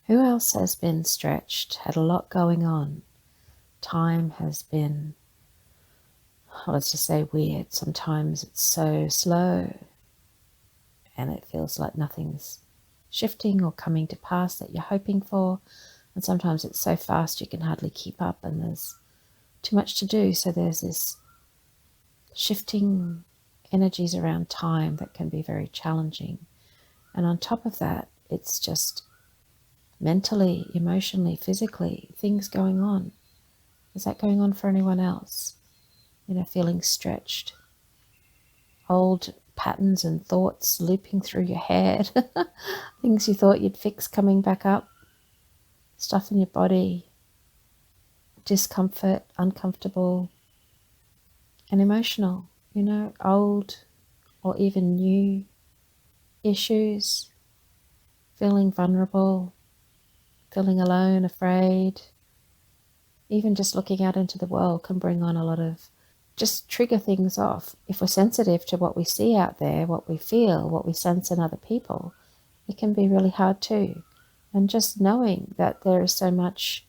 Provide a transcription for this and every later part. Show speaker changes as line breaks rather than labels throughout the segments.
Who else has been stretched, had a lot going on? Time has been, let's just say, weird. Sometimes it's so slow and it feels like nothing's shifting or coming to pass that you're hoping for. And sometimes it's so fast you can hardly keep up and there's too much to do. So there's this shifting energies around time that can be very challenging. And on top of that, it's just mentally, emotionally, physically, things going on. Is that going on for anyone else? Feeling stretched. Old patterns and thoughts looping through your head. Things you thought you'd fix coming back up. Stuff in your body. Discomfort, uncomfortable, and emotional. Old or even new issues. Feeling vulnerable. Feeling alone, afraid. Even just looking out into the world can bring on a lot of, just trigger things off. If we're sensitive to what we see out there, what we feel, what we sense in other people, it can be really hard too. And just knowing that there is so much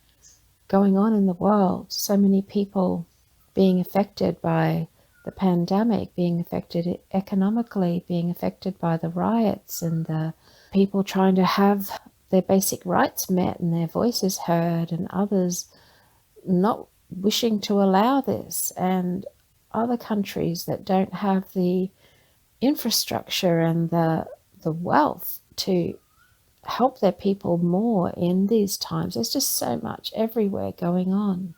going on in the world, so many people being affected by the pandemic, being affected economically, being affected by the riots and the people trying to have their basic rights met and their voices heard, and others not wishing to allow this, and other countries that don't have the infrastructure and the wealth to help their people more in these times. There's just so much everywhere going on.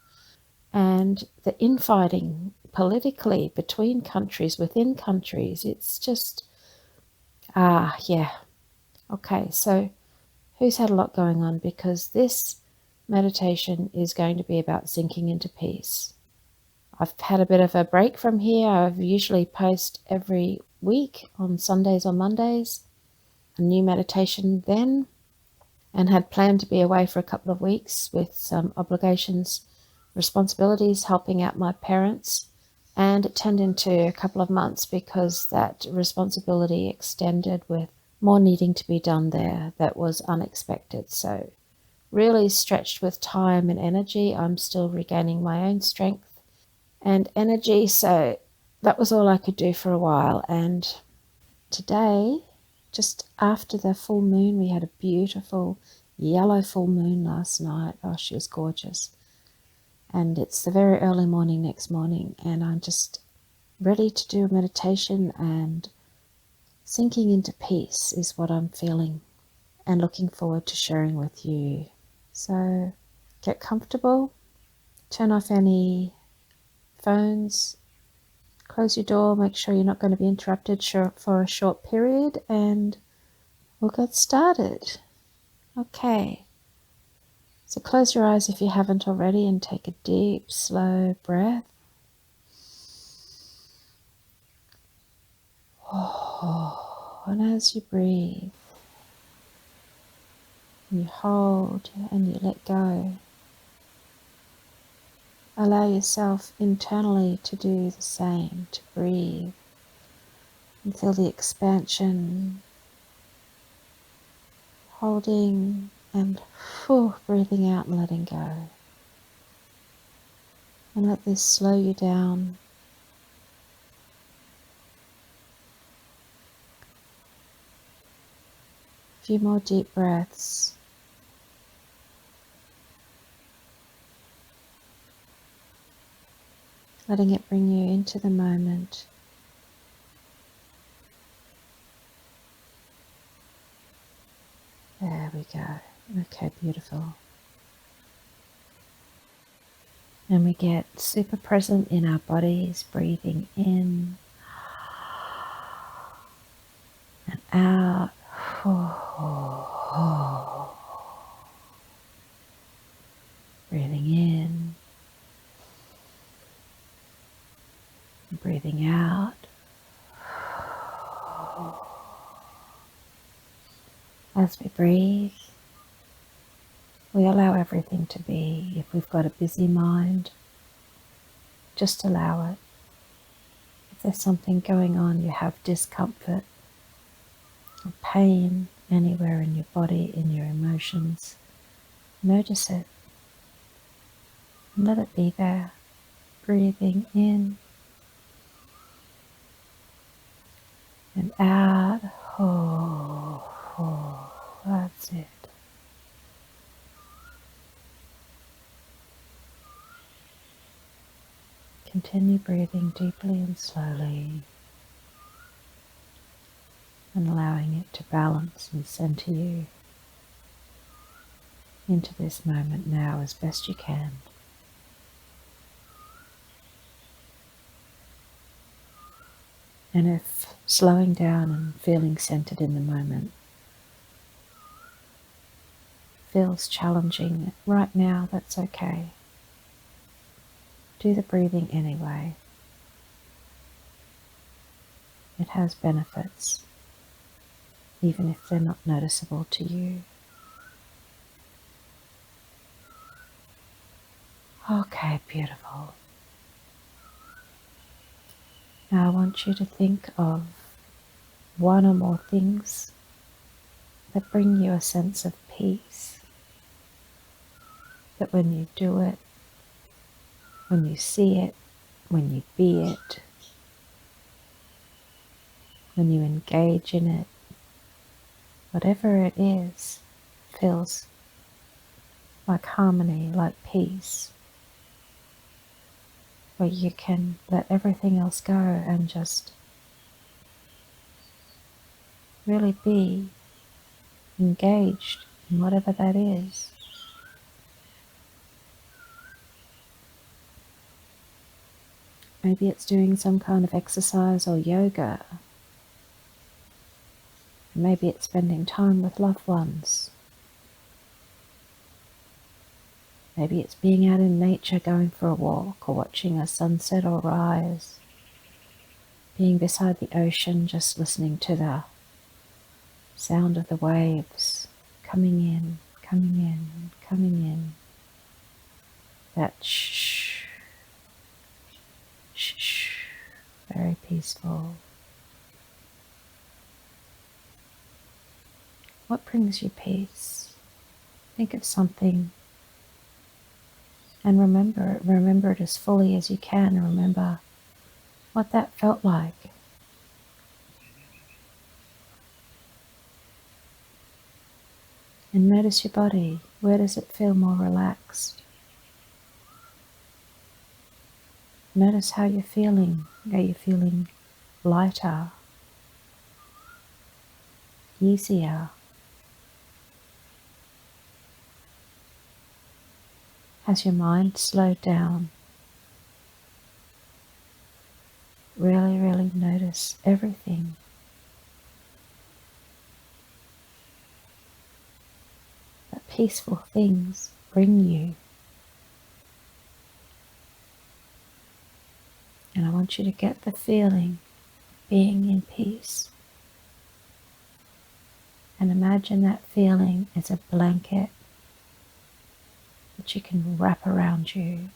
And the infighting politically between countries, within countries, it's just, yeah. Okay, so who's had a lot going on? Because this meditation is going to be about sinking into peace. I've had a bit of a break from here. I usually post every week on Sundays or Mondays, a new meditation then, and had planned to be away for a couple of weeks with some obligations, responsibilities, helping out my parents. And it turned into a couple of months because that responsibility extended with more needing to be done there that was unexpected. So really stretched with time and energy. I'm still regaining my own strength and energy. So that was all I could do for a while. And today, just after the full moon, we had a beautiful yellow full moon last night. Oh, she was gorgeous. And it's the very early morning next morning, and I'm just ready to do a meditation, and sinking into peace is what I'm feeling and looking forward to sharing with you. So get comfortable, turn off any phones, close your door, make sure you're not going to be interrupted for a short period, and we'll get started. Okay, so close your eyes if you haven't already and take a deep, slow breath. And as you breathe, you hold and you let go. Allow yourself internally to do the same, to breathe and feel the expansion, holding and breathing out and letting go. And let this slow you down. A few more deep breaths. Letting it bring you into the moment. There we go. Okay, beautiful. And we get super present in our bodies, breathing in and out. Breathing in, breathing out. As we breathe, we allow everything to be. If we've got a busy mind, just allow it. If there's something going on, you have discomfort or pain anywhere in your body, in your emotions, Notice it and let it be there. Breathing in and out. Oh, oh, that's it. Continue breathing deeply and slowly and allowing it to balance and center you into this moment now as best you can. And if slowing down and feeling centered in the moment feels challenging right now, that's okay. Do the breathing anyway. It has benefits, even if they're not noticeable to you. Okay, beautiful. Now I want you to think of one or more things that bring you a sense of peace. That when you do it, when you see it, when you be it, when you engage in it, whatever it is, feels like harmony, like peace, where you can let everything else go and just really be engaged in whatever that is. Maybe it's doing some kind of exercise or yoga. Maybe it's spending time with loved ones. Maybe it's being out in nature, going for a walk or watching a sunset or rise. Being beside the ocean, just listening to the sound of the waves coming in, coming in, coming in. That shh, shh, shh, very peaceful. What brings you peace? Think of something and remember it as fully as you can, and remember what that felt like. And notice your body. Where does it feel more relaxed? Notice how you're feeling. Are you feeling lighter? Easier? Has your mind slowed down? Really, really notice everything. That peaceful things bring you. And I want you to get the feeling of being in peace. And imagine that feeling as a blanket that you can wrap around you.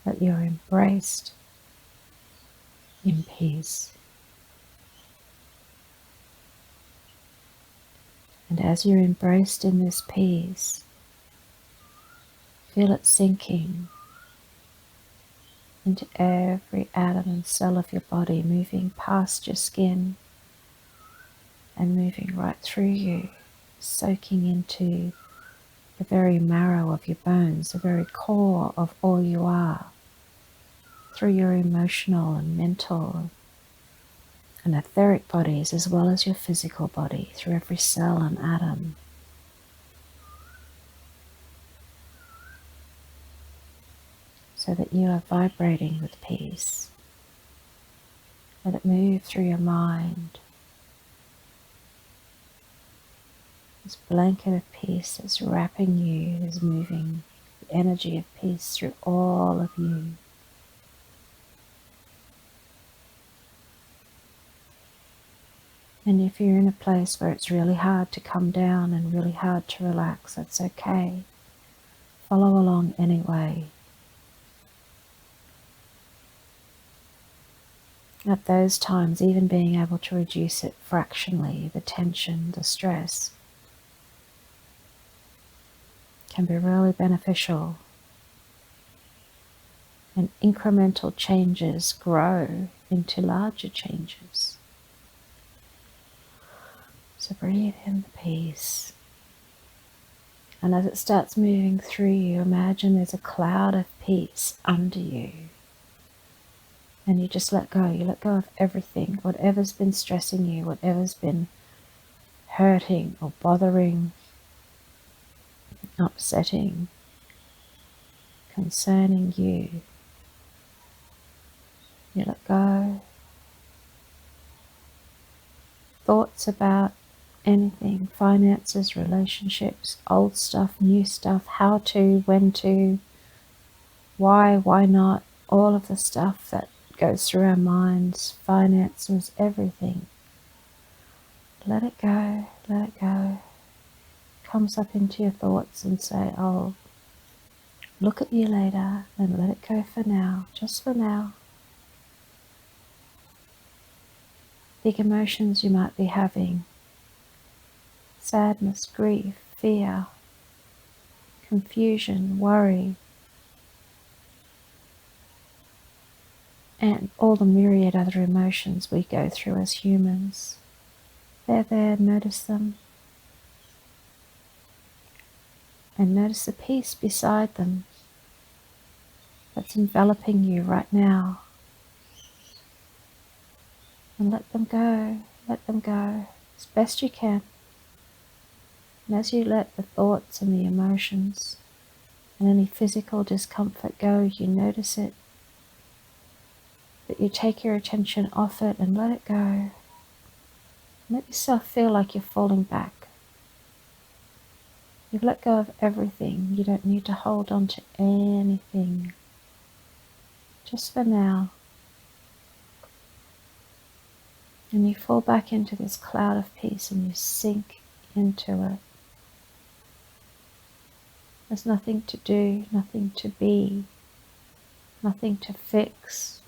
That you're embraced in peace. And as you're embraced in this peace, feel it sinking into every atom and cell of your body, moving past your skin and moving right through you, soaking into the very marrow of your bones, the very core of all you are, through your emotional and mental and etheric bodies, as well as your physical body, through every cell and atom. So that you are vibrating with peace. Let it move through your mind. This blanket of peace is wrapping you, is moving the energy of peace through all of you. And if you're in a place where it's really hard to come down and really hard to relax, that's okay. Follow along anyway. At those times, even being able to reduce it fractionally, the tension, the stress, can be really beneficial. And incremental changes grow into larger changes. So breathe in the peace. And as it starts moving through you, imagine there's a cloud of peace under you. And you just let go. You let go of everything, whatever's been stressing you, whatever's been hurting or bothering, upsetting, concerning you. You let go. Thoughts about anything, finances, relationships, old stuff, new stuff, how to, when to, why not, all of the stuff that goes through our minds, finances, everything. Let it go, let it go. Comes up into your thoughts and say, oh, look at you later, and let it go for now, just for now. Big emotions you might be having, sadness, grief, fear, confusion, worry, and all the myriad other emotions we go through as humans. They're there, notice them. And notice the peace beside them that's enveloping you right now. And let them go as best you can. And as you let the thoughts and the emotions and any physical discomfort go, you notice it, that you take your attention off it and let it go. Let yourself feel like you're falling back. You've let go of everything. You don't need to hold on to anything. Just for now. And you fall back into this cloud of peace and you sink into it. There's nothing to do, nothing to be, nothing to fix,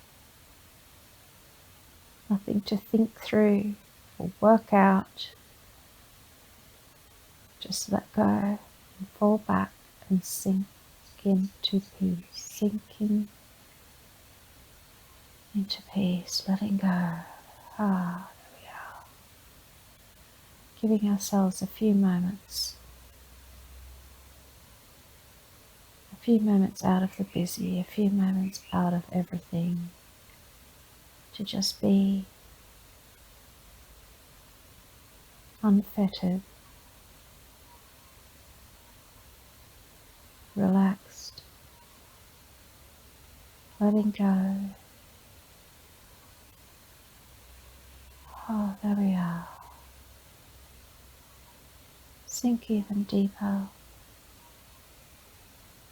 nothing to think through or work out. Just let go and fall back and sink into peace, sinking into peace, letting go. There we are. Giving ourselves a few moments out of the busy, a few moments out of everything, to just be unfettered, relaxed, letting go. There we are. Sink even deeper,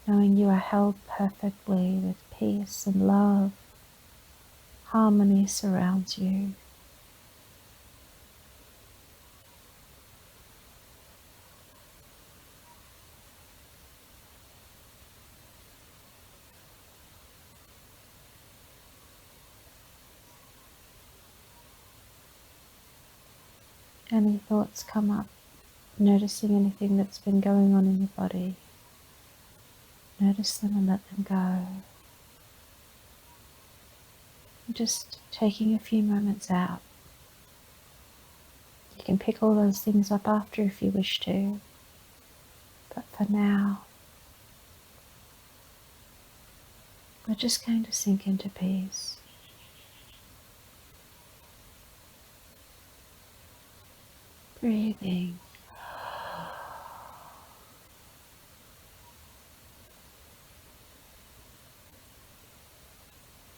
knowing you are held perfectly with peace and love. Harmony surrounds you. Any thoughts come up, noticing anything that's been going on in your body, notice them and let them go. Just taking a few moments out. You can pick all those things up after if you wish to, but for now, we're just going to sink into peace. Breathing.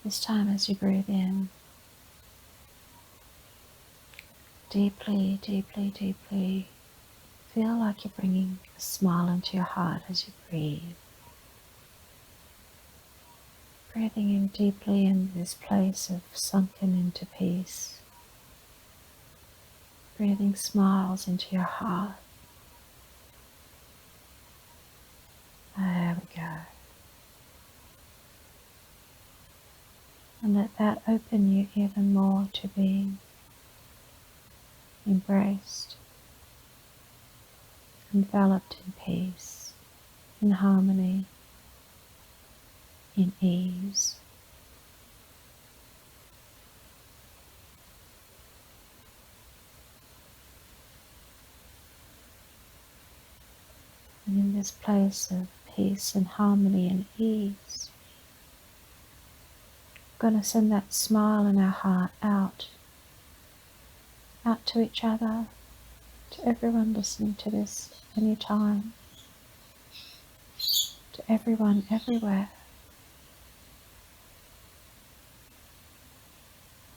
This time as you breathe in, deeply, deeply, deeply, feel like you're bringing a smile into your heart as you breathe. Breathing in deeply in this place of sunken into peace. Breathing smiles into your heart. There we go. And let that open you even more to being embraced, enveloped in peace, in harmony, in ease. And in this place of peace and harmony and ease, we're going to send that smile in our heart out to each other, to everyone listening to this anytime, to everyone everywhere.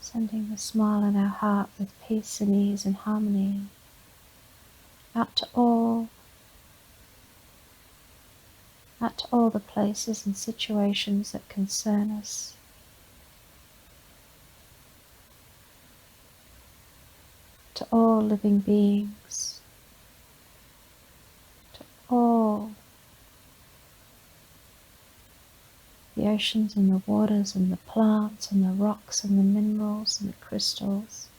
Sending the smile in our heart with peace and ease and harmony out to all the places and situations that concern us. To all living beings, to all the oceans and the waters and the plants and the rocks and the minerals and the crystals.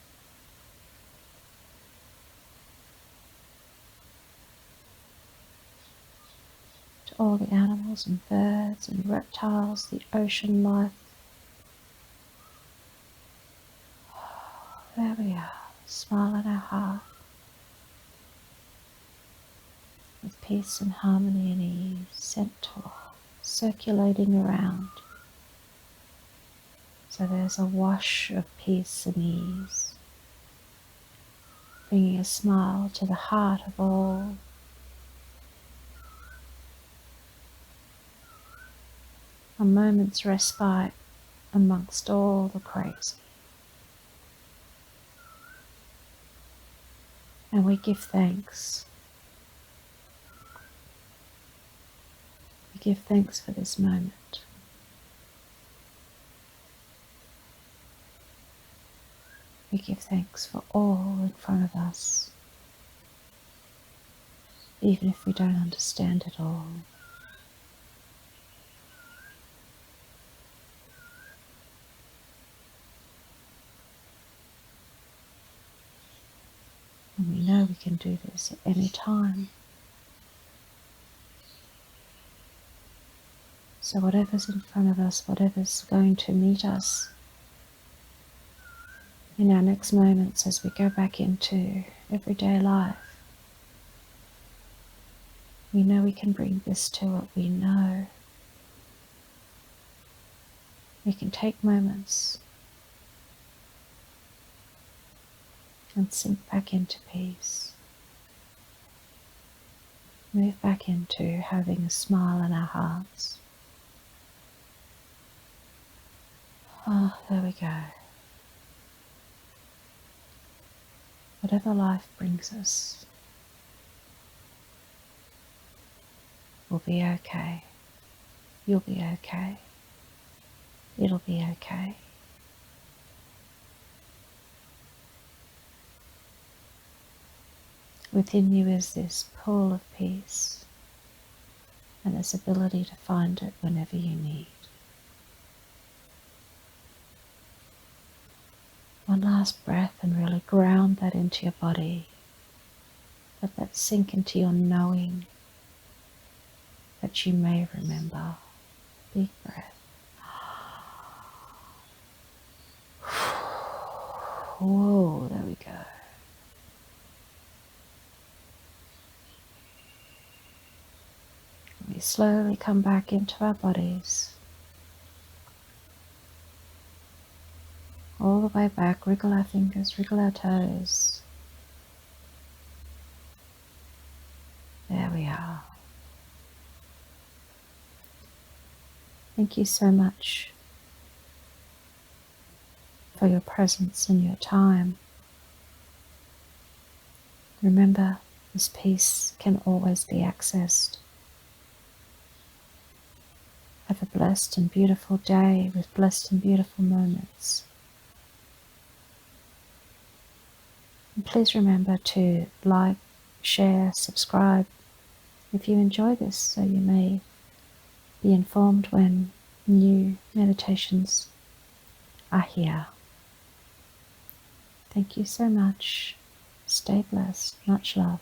To all the animals and birds and reptiles, the ocean life. There we are, smile in our heart, with peace and harmony and ease sent to all, circulating around. So there's a wash of peace and ease, bringing a smile to the heart of all. A moment's respite amongst all the crazy. And we give thanks. We give thanks for this moment. We give thanks for all in front of us, even if we don't understand it all. And we know we can do this at any time. So whatever's in front of us, whatever's going to meet us in our next moments as we go back into everyday life, we know we can bring this to it. We know we can take moments and sink back into peace. Move back into having a smile in our hearts. Oh, there we go. Whatever life brings us will be okay. You'll be okay. It'll be okay. Within you is this pool of peace and this ability to find it whenever you need. One last breath and really ground that into your body. Let that sink into your knowing that you may remember. Big breath. Whoa, there we go. We slowly come back into our bodies. All the way back, wriggle our fingers, wriggle our toes. There we are. Thank you so much for your presence and your time. Remember, this peace can always be accessed. Have a blessed and beautiful day with blessed and beautiful moments. And please remember to like, share, subscribe if you enjoy this, so you may be informed when new meditations are here. Thank you so much. Stay blessed. Much love.